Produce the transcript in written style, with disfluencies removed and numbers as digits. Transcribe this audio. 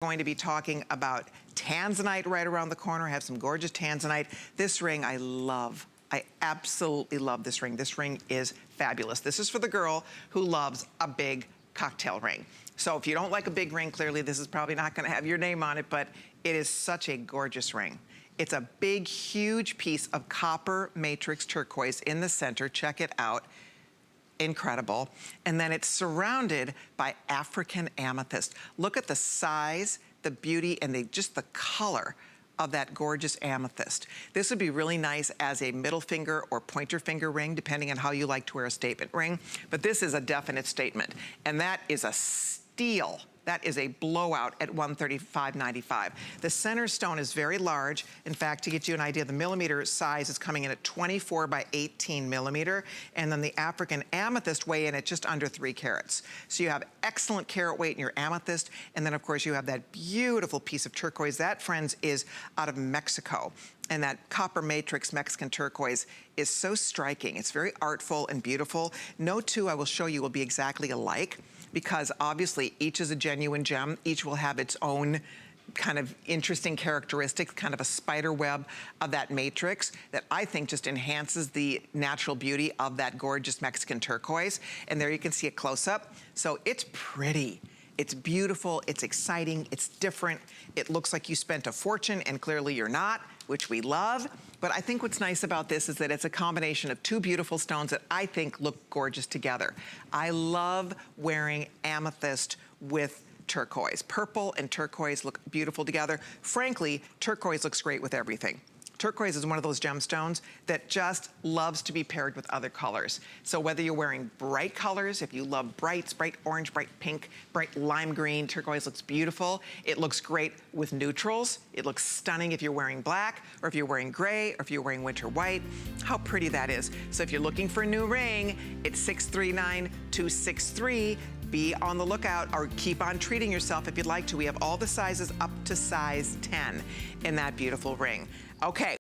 Going to be talking about tanzanite right around the corner. I have some gorgeous tanzanite. This ring I love. I absolutely love this ring. This ring is fabulous. This is for the girl who loves a big cocktail ring. So if you don't like a big ring, clearly this is probably not gonna have your name on it, but it is such a gorgeous ring. It's a big, huge piece of copper matrix turquoise in the center. Check it out. Incredible. And then it's surrounded by African amethyst. Look at the size, the beauty, and just the color of that gorgeous amethyst. This would be really nice as a middle finger or pointer finger ring, depending on how you like to wear a statement ring. But this is a definite statement. And that is a steal. That is a blowout at $135.95. The center stone is very large. In fact, to get you an idea, the millimeter size is coming in at 24 by 18 millimeter. And then the African amethyst weigh in at just under 3 carats. So you have excellent carat weight in your amethyst. And then of course you have that beautiful piece of turquoise. That, friends, is out of Mexico. And that copper matrix Mexican turquoise is so striking. It's very artful and beautiful. No two I will show you will be exactly alike, because obviously each is a genuine gem. Each will have its own kind of interesting characteristics, kind of a spider web of that matrix that I think just enhances the natural beauty of that gorgeous Mexican turquoise. And there you can see it close up. So it's pretty. It's beautiful, it's exciting, it's different. It looks like you spent a fortune, and clearly you're not, which we love. But I think what's nice about this is that it's a combination of two beautiful stones that I think look gorgeous together. I love wearing amethyst with turquoise. Purple and turquoise look beautiful together. Frankly, turquoise looks great with everything. Turquoise is one of those gemstones that just loves to be paired with other colors. So whether you're wearing bright colors, if you love brights, bright orange, bright pink, bright lime green, turquoise looks beautiful. It looks great with neutrals. It looks stunning if you're wearing black, or if you're wearing gray, or if you're wearing winter white. How pretty that is. So if you're looking for a new ring, it's 639263. Be on the lookout, or keep on treating yourself if you'd like to. We have all the sizes up to size 10 in that beautiful ring. Okay,